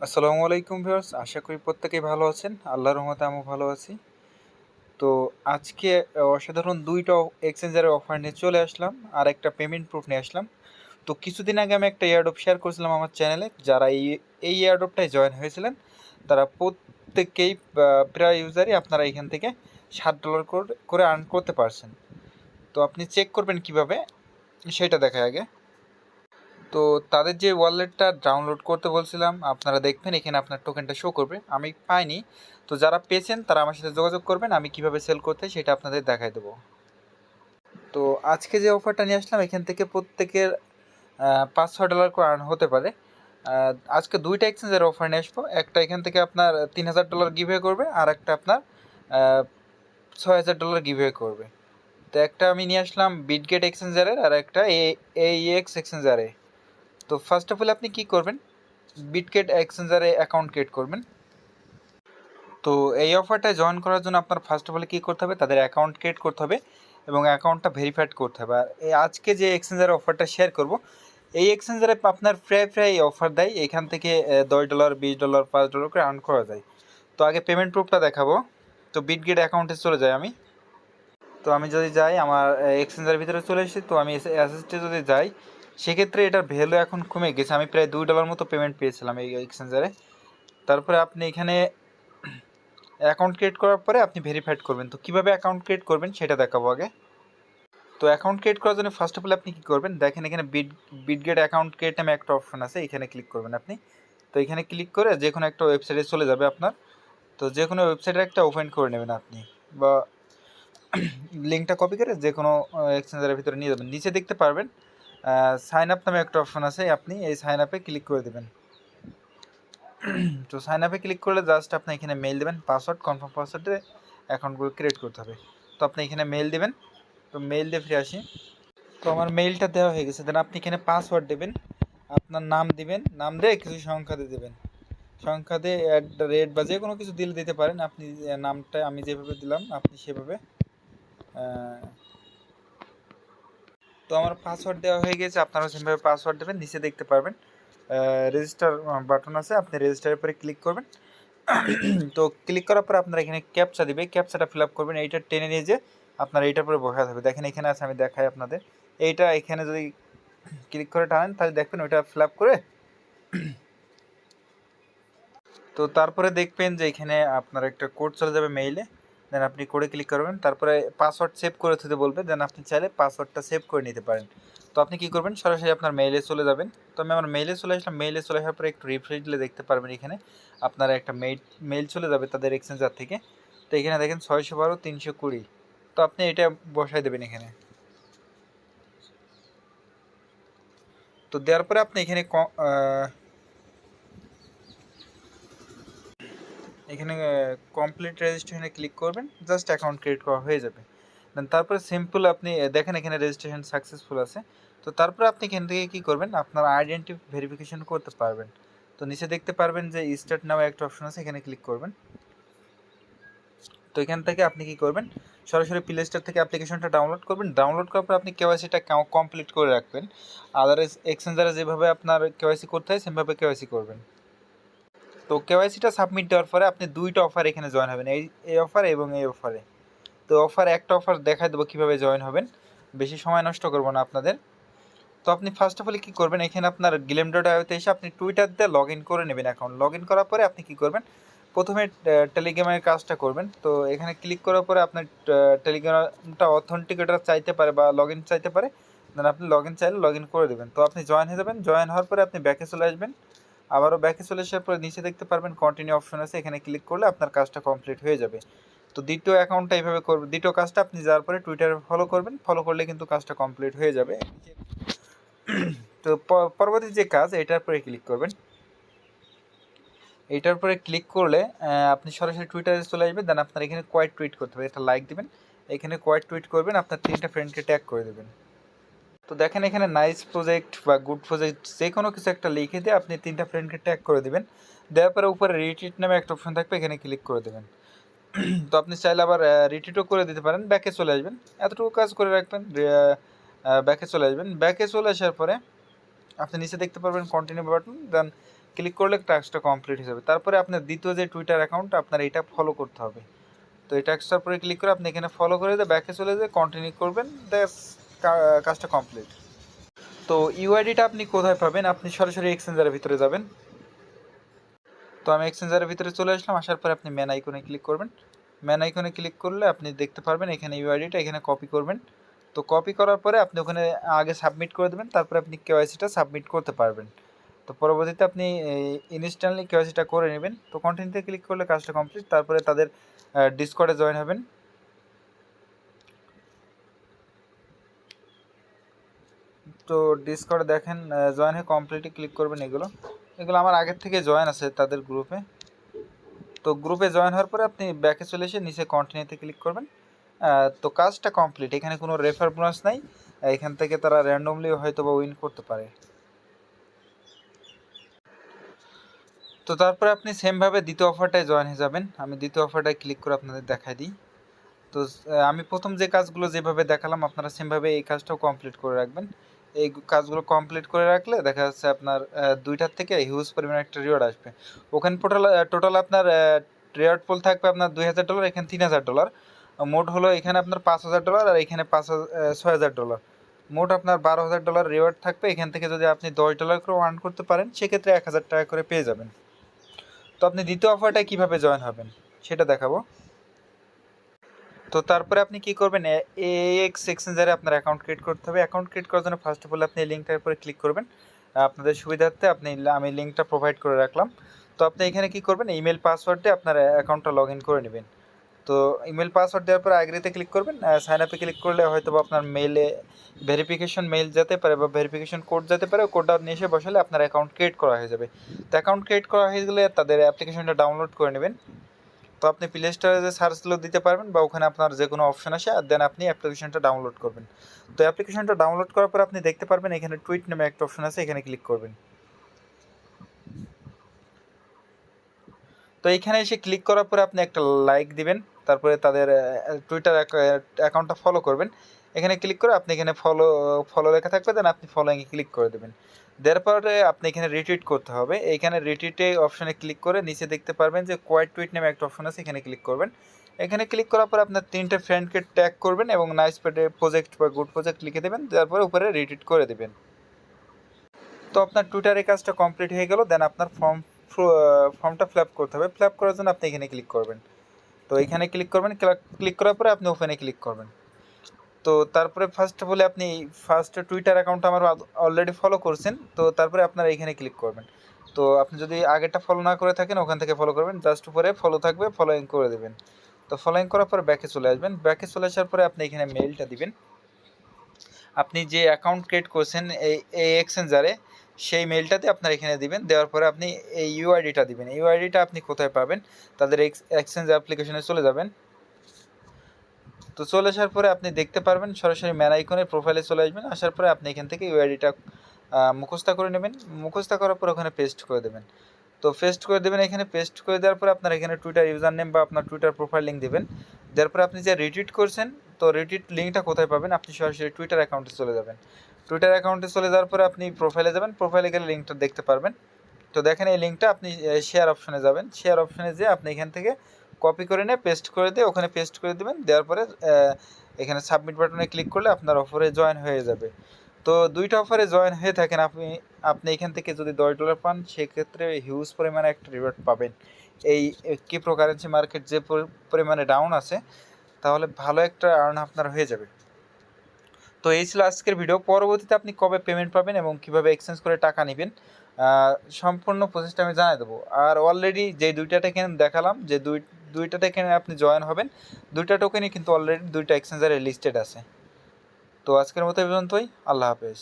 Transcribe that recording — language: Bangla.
আসসালামু আলাইকুম ভিউয়ার্স, আশা করি প্রত্যেকেই ভালো আছেন। আল্লাহর রহমতে আমিও ভালো আছি। তো আজকে অসাধারণ ২ টা এক্সচেঞ্জারের অফার নিয়ে চলে আসলাম। আর একটা পেমেন্ট প্রুফ নিয়ে আসলাম। তো কিছুদিন আগে আমি একটা এয়ারড্রপ শেয়ার করেছিলাম আমার চ্যানেলে। যারা এই এয়ারড্রপটায় জয়েন হয়েছিলেন, তারা প্রত্যেকেই প্রায় ইউজারই আপনারা এখান থেকে $7 করে আর্ন করতে পারছেন। তো আপনি চেক করবেন কিভাবে সেটা দেখাই আগে। তো তাদের যে ওয়ালেটটা ডাউনলোড করতে বলছিলাম, আপনারা দেখবেন এখানে আপনার টোকেনটা শো করবে। আমি পাইনি। তো যারা পেয়েছেন তারা আমার সাথে যোগাযোগ করবেন, আমি কিভাবে সেল করতে হয় সেটা আপনাদের দেখাই দেবো। তো আজকে যে অফারটা নিয়ে আসলাম, এখান থেকে প্রত্যেকের $5-6 করে আর্ন হতে পারে। আজকে 2টা এক্সচেঞ্জের অফার নিয়ে আসবো। একটা এখান থেকে আপনার $3000 গিভওয়ে করবে, আর একটা আপনার $6000 গিভওয়ে করবে। তো একটা আমি নিয়ে আসলাম বিটগেট এক্সচেঞ্জারের, আর একটা AEX এক্সচেঞ্জারে। তো ফার্স্ট অফ অল আপনি কী করবেন, বিটগেট এক্সচেঞ্জারে অ্যাকাউন্ট ক্রিয়েট করবেন। তো এই অফারটায় জয়েন করার জন্য আপনার ফার্স্ট অফ অল কী করতে হবে, তাদের অ্যাকাউন্ট ক্রিয়েট করতে হবে এবং অ্যাকাউন্টটা ভেরিফাইড করতে হবে। আর এই আজকে যে এক্সচেঞ্জারের অফারটা শেয়ার করব, এই এক্সচেঞ্জারে আপনার প্রায় অফার দেয়। এখান থেকে $10, $20, $5 করে আর্ন করা যায়। তো আগে পেমেন্ট প্রুফটা দেখাবো। তো বিটগেট অ্যাকাউন্টে চলে যাই আমি। তো আমি যদি যাই আমার এক্সচেঞ্জারের ভিতরে চলে এসেছি, তো আমি অ্যাসেসটে যদি যাই, সেক্ষেত্রে এটার ভ্যালু এখন কমে গেছে। আমি প্রায় $2 মতো পেমেন্ট পেয়েছিলাম এই এক্সচেঞ্জারে। তারপরে আপনি এখানে অ্যাকাউন্ট ক্রিয়েট করার পরে আপনি ভেরিফাইড করবেন। তো কীভাবে অ্যাকাউন্ট ক্রিয়েট করবেন সেটা দেখাবো আগে। তো অ্যাকাউন্ট ক্রিয়েট করার জন্য ফার্স্ট অফ অল আপনি কী করবেন, দেখেন এখানে বিটগেট অ্যাকাউন্ট ক্রিয়েট নামে একটা অপশন আছে, এখানে ক্লিক করবেন আপনি। তো এখানে ক্লিক করে যে কোনো একটা ওয়েবসাইটে চলে যাবে আপনার। তো যে কোনো ওয়েবসাইটের একটা ওপেন করে নেবেন আপনি, বা লিঙ্কটা কপি করে যে কোনো এক্সচেঞ্জারের ভিতরে নিয়ে যাবেন। নিচে দেখতে পারবেন সাইন আপ নামে একটা অপশন আছে, আপনি এই সাইন আপে ক্লিক করে দেবেন। তো সাইন আপে ক্লিক করলে জাস্ট আপনি এখানে মেল দেবেন, পাসওয়ার্ড, কনফার্ম পাসওয়ার্ডে অ্যাকাউন্টগুলো ক্রিয়েট করতে হবে। তো আপনি এখানে মেল দেবেন। তো মেল দিয়ে ফিরে আসি। তো আমার মেইলটা দেওয়া হয়ে গেছে। দেন আপনি এখানে পাসওয়ার্ড দেবেন, আপনার নাম দিবেন, নাম দিয়ে কিছু সংখ্যা দিয়ে দেবেন। সংখ্যা দিয়ে @ বা যে কোনো কিছু দিলে দিতে পারেন। আপনি নামটা আমি যেভাবে দিলাম আপনি সেভাবে। তো আমার পাসওয়ার্ড দেওয়া হয়ে গেছে, আপনারা সেভাবে পাসওয়ার্ড দেবেন। নিচে দেখতে পারবেন রেজিস্টার বাটন আছে, আপনি রেজিস্টারের উপরে ক্লিক করবেন। তো ক্লিক করার পর আপনারা এখানে ক্যাপচা দিবে, ক্যাপচাটা ফিল আপ করবেন। এইটা টেনে নিয়ে যে আপনার এইটার উপরে বসাতে হবে। দেখেন এখানে আছে, আমি দেখাই আপনাদের। এইটা এখানে যদি ক্লিক করে টানেন তাহলে দেখবেন ওইটা ফিল আপ করে। তো তারপরে দেখবেন যে এখানে আপনার একটা কোড চলে যাবে মেইলে। দেন আপনি কোডে ক্লিক করবেন, তারপরে পাসওয়ার্ড সেভ করে দিতে বলবে। দেন আপনি চাইলে পাসওয়ার্ডটা সেভ করে নিতে পারেন। তো আপনি কী করবেন, সরাসরি আপনার মেইলে চলে যাবেন। তো আমি আমার মেইলে চলে আসলাম। মেইলে চলে আসার পরে একটু রিফ্রেশ দিলে দেখতে পারবেন এখানে আপনার একটা মেইল চলে যাবে তাদের এক্সচেঞ্জার থেকে। তো এখানে দেখেন 612-320। তো আপনি এটা বসাই দেবেন এখানে। তো দেওয়ার পরে আপনি এখানে এখানে কমপ্লিট রেজিস্ট্রেশনে ক্লিক করবেন, জাস্ট অ্যাকাউন্ট ক্রিয়েট করা হয়ে যাবে। দেন তারপরে সিম্পল আপনি দেখেন এখানে রেজিস্ট্রেশন সাকসেসফুল আছে। তো তারপরে আপনি এখান থেকে কী করবেন, আপনার আইডেন্টি ভেরিফিকেশন করতে পারবেন। তো নিচে দেখতে পারবেন যে স্টার্ট নাও একটা অপশন আছে, এখানে ক্লিক করবেন। তো এখান থেকে আপনি কী করবেন, সরাসরি প্লে স্টোর থেকে অ্যাপ্লিকেশনটা ডাউনলোড করবেন। ডাউনলোড করার পর আপনি কেওয়াইসিটা কমপ্লিট করে রাখবেন। আদারওয়াইজ এক্সচেঞ্জারে যেভাবে আপনার কেওয়াইসি করতে হয় সেভাবে কেওয়াইসি করবেন। তো কেওয়াইসিটা সাবমিট দেওয়ার পরে আপনি 2টা অফার এখানে জয়েন হবেন, এই অফার এবং এই অফারে। তো একটা অফার দেখাই দেবো কীভাবে জয়েন হবেন, বেশি সময় নষ্ট করব না আপনাদের। তো আপনি ফার্স্ট অফ অল কী করবেন, এখানে আপনার gleam.io-তে এসে আপনি টুইটার দিয়ে লগ ইন করে নেবেন অ্যাকাউন্ট। লগ ইন করার পরে আপনি কী করবেন, প্রথমে টেলিগ্রামের কাজটা করবেন। তো এখানে ক্লিক করার পরে আপনার টেলিগ্রামটা অথেন্টিকেটর চাইতে পারে বা লগ ইন চাইতে পারে। দেন আপনি লগ ইন চাইলে লগ ইন করে দেবেন। তো আপনি জয়েন হয়ে যাবেন। জয়েন হওয়ার পরে আপনি ব্যাকে চলে আসবেন। আবারও ব্যাকে চলে আসার পরে নিচে দেখতে পারবেন কন্টিনিউ অপশন আছে, এখানে ক্লিক করলে আপনার কাজটা কমপ্লিট হয়ে যাবে। তো দ্বিতীয় অ্যাকাউন্টটা এইভাবে করবেন। দ্বিতীয় কাজটা আপনি যাওয়ার পরে টুইটারে ফলো করবেন, ফলো করলে কিন্তু কাজটা কমপ্লিট হয়ে যাবে। তো পরবর্তী যে কাজ, এটার পরে ক্লিক করবেন। এইটার পরে ক্লিক করলে আপনি সরাসরি টুইটারে চলে আসবেন। দেন আপনার এখানে কোয়াইট টুইট করতে হবে, একটা লাইক দিবেন। এখানে কোয়াইট টুইট করবেন, আপনার 3টা ফ্রেন্ডকে ট্যাগ করে দেবেন। তো দেখেন এখানে নাইস প্রজেক্ট বা গুড প্রজেক্ট যে কোনো কিছু একটা লিখে দিয়ে আপনি 3টা ফ্রেন্ডকে ট্যাগ করে দেবেন। দেওয়ার পরে উপরে রিটুইট নামে একটা অপশন থাকবে, এখানে ক্লিক করে দেবেন। তো আপনি চাইলে আবার রিটুইটও করে দিতে পারেন। ব্যাকে চলে আসবেন, এতটুকু কাজ করে রাখবেন। ব্যাকে চলে আসবেন। ব্যাকে চলে আসার পরে আপনি নিচে দেখতে পারবেন কন্টিনিউ বাটন। দেন ক্লিক করলে টাস্কটা কমপ্লিট হয়ে যাবে। তারপরে আপনার দ্বিতীয় যে টুইটার অ্যাকাউন্ট আপনার এটা ফলো করতে হবে। তো এই টাস্কটার পরে ক্লিক করে আপনি এখানে ফলো করে দিয়ে ব্যাকে চলে যেয়ে কন্টিনিউ করবেন, ব্যাস কাজটা কমপ্লিট। তো ইউআইডিটা আপনি কোথায় পাবেন? আপনি সরাসরি এক্সচেঞ্জারের ভিতরে যাবেন। তো আমি এক্সচেঞ্জারের ভিতরে চলে আসলাম। আসার পরে আপনি ম্যান আইকনে ক্লিক করবেন। ম্যান আইকনে ক্লিক করলে আপনি দেখতে পারবেন এখানে ইউআইডিটা এখানে কপি করবেন। তো কপি করার পরে আপনি ওখানে আগে সাবমিট করে দেবেন, তারপরে আপনি কেওয়াইসিটা সাবমিট করতে পারবেন। তো পরবর্তীতে আপনি ইনস্ট্যান্টলি কেওয়াইসিটা করে নেবেন। তো কন্টিনিউতে ক্লিক করলে কাজটা কমপ্লিট। তারপরে তাদের ডিসকর্ডে জয়েন হবেন। তো ডিসকর্ডে দেখেন জয়েন হয়ে কমপ্লিটলি ক্লিক করবেন। এগুলো আমার আগের থেকে জয়েন আছে তাদের গ্রুপে। তো গ্রুপে জয়েন হওয়ার পরে আপনি ব্যাকে চলে এসে নিচে কন্টিনিউতে ক্লিক করবেন। তো কাজটা কমপ্লিট। এখানে কোনো রেফার বোনাস নাই, এখান থেকে তারা র্যান্ডমলি হয়তো বা উইন করতে পারে। তো তারপরে আপনি সেমভাবে দ্বিতীয় অফারটায় জয়েন হয়ে যাবেন। আমি দ্বিতীয় অফারটায় ক্লিক করে আপনাদের দেখাই দিই। তো আমি প্রথম যে কাজগুলো যেভাবে দেখালাম আপনারা সেমভাবে এই কাজটাও কমপ্লিট করে রাখবেন। এই কাজগুলো কমপ্লিট করে রাখলে দেখা যাচ্ছে আপনার দুইটার থেকে হিউজ পরিমাণে একটা রিওয়ার্ড আসবে। ওখানে টোটাল আপনার রিওয়ার্ড পুল থাকবে আপনার $2000, এখানে $3000। মোট হলো এখানে আপনার $5000 আর এখানে $6000। মোট আপনার $12000 রিওয়ার্ড থাকবে। এখান থেকে যদি আপনি $10 করে আর্ন করতে পারেন সেক্ষেত্রে $1000 করে পেয়ে যাবেন। তো আপনি দ্বিতীয় অফারটায় কীভাবে জয়েন হবেন সেটা দেখাবো। তো তারপরে আপনি কি করবেন, এএক্স এক্সচেঞ্জারে আপনার অ্যাকাউন্ট ক্রিয়েট করতে হবে। অ্যাকাউন্ট ক্রিয়েট করার জন্য ফার্স্ট অফ অল আপনি এই লিঙ্কটার উপরে ক্লিক করবেন। আপনাদের সুবিধার্থে আমি লিঙ্কটা প্রোভাইড করে রাখলাম। তো আপনি এখানে কি করবেন, ইমেল পাসওয়ার্ড দিয়ে আপনার অ্যাকাউন্টটা লগ ইন করে নেবেন। তো ইমেল পাসওয়ার্ড দেওয়ার পরে আগ্রিতে ক্লিক করবেন। সাইন আপে ক্লিক করলে হয়তো আপনার মেইলে ভেরিফিকেশন মেইল যেতে পারে বা ভেরিফিকেশন কোড যেতে পারে। কোডটা নিয়ে এসে বসালে আপনার অ্যাকাউন্ট ক্রিয়েট করা হয়ে যাবে। তো অ্যাকাউন্ট ক্রিয়েট করা হয়ে গেলে তাদের অ্যাপ্লিকেশনটা ডাউনলোড করে নেবেন। তো আপনি প্লে স্টোরে যে সার্চগুলো দিতে পারবেন বা ওখানে আপনার যে কোনো অপশন আসে আর দেন আপনি অ্যাপ্লিকেশনটা ডাউনলোড করবেন। তো অ্যাপ্লিকেশনটা ডাউনলোড করার পর আপনি দেখতে পারবেন এখানে টুইট নামে একটা অপশন আছে, এখানে ক্লিক করবেন। তো এইখানে এসে ক্লিক করার পরে আপনি একটা লাইক দিবেন, তারপরে তাদের টুইটার অ্যাকাউন্টটা ফলো করবেন। এখানে ক্লিক করে আপনি এখানে ফলো লেখা থাকবে, দেন আপনি ফলোইংয়ে ক্লিক করে দেবেন। দেওয়ার পরে আপনি এখানে রিটুইট করতে হবে। এইখানে রিটুইটে অপশনে ক্লিক করে নিচে দেখতে পারবেন যে কোয়াইট টুইট নামে একটা অপশন আছে, এখানে ক্লিক করবেন। এখানে ক্লিক করার পর আপনার 3টে ফ্রেন্ডকে ট্যাগ করবেন এবং নাইস প্রজেক্ট বা গুড প্রজেক্ট লিখে দেবেন, তারপরে উপরে রিটুইট করে দেবেন। তো আপনার টুইটারে কাজটা কমপ্লিট হয়ে গেল। দেন আপনার ফর্মটা ফিল আপ করতে হবে। ফিল আপ করার জন্য আপনি এখানে ক্লিক করবেন। তো এখানে ক্লিক করবেন, ক্লিক করার পরে আপনি ওপেনে ক্লিক করবেন। তো তারপরে ফার্স্ট অফ অল আপনি টুইটার অ্যাকাউন্ট আমার অলরেডি ফলো করছেন, তো তারপরে আপনারা এখানে ক্লিক করবেন। তো আপনি যদি আগেরটা ফলো না করে থাকেন ওখান থেকে ফলো করবেন, জাস্ট উপরে ফলো থাকবে, ফলোইং করে দেবেন। তো ফলোইং করার পরে ব্যাকে চলে আসবেন। ব্যাকে চলে আসার পরে আপনি এখানে মেইলটা দিবেন। আপনি যে অ্যাকাউন্ট ক্রিয়েট করছেন এই এক্সচেঞ্জারে সেই মেইলটাতে আপনার এখানে দিবেন। দেওয়ার পরে আপনি এই ইউআইডিটা দিবেন। ইউআইডিটা আপনি কোথায় পাবেন, তাদের এক্সচেঞ্জ অ্যাপ্লিকেশনে চলে যাবেন। তো চলে আসার পরে আপনি দেখতে পারবেন সরাসরি ম্যান আইকনের প্রোফাইলে চলে আসবেন। আসার পরে আপনি এখান থেকে ইউআইডিটা মুখস্থ করে নেবেন। মুখস্থ করার পর ওখানে পেস্ট করে দেবেন। তো পেস্ট করে দেবেন। এখানে পেস্ট করে দেওয়ার পরে আপনার এখানে টুইটার ইউজার নেম বা আপনার টুইটার প্রোফাইল লিঙ্ক দেবেন। দেওয়ার পরে আপনি যে রিটুইট করছেন, তো রিটুইট লিঙ্কটা কোথায় পাবেন, আপনি সরাসরি টুইটার অ্যাকাউন্টে চলে যাবেন। টুইটার অ্যাকাউন্টে চলে যাওয়ার পরে আপনি প্রোফাইলে যাবেন। প্রোফাইলে গেলে লিঙ্কটা দেখতে পারবেন। তো দেখেন এই লিঙ্কটা আপনি শেয়ার অপশনে যাবেন। শেয়ার অপশনে যেয়ে আপনি এখান থেকে কপি করে নিয়ে পেস্ট করে দিয়ে ওখানে পেস্ট করে দেবেন। দেওয়ার পরে এখানে সাবমিট বাটনে ক্লিক করলে আপনার অফারে জয়েন হয়ে যাবে। তো 2টা অফারে জয়েন হয়ে থাকেন আপনি এখান থেকে যদি $10 পান সেক্ষেত্রে হিউজ পরিমাণে একটা রিওয়ার্ড পাবেন। এই ক্রিপ্টোকারেন্সি মার্কেট যে পরিমাণে ডাউন আছে, তাহলে ভালো একটা আর্ন আপনার হয়ে যাবে। তো এই ছিল আজকের ভিডিও। পরবর্তীতে আপনি কবে পেমেন্ট পাবেন এবং কীভাবে এক্সচেঞ্জ করে টাকা নেবেন সম্পূর্ণ প্রসেসটা আমি জানিয়ে দেবো। আর অলরেডি যে 2টা টোকেন দেখালাম, যে দুইটা টোকেনে আপনি জয়েন হবেন, 2টা টোকেনই কিন্তু অলরেডি 2টা এক্সচেঞ্জারে লিস্টেড আছে। তো আজকের মতো এই পর্যন্তই। আল্লাহ হাফেজ।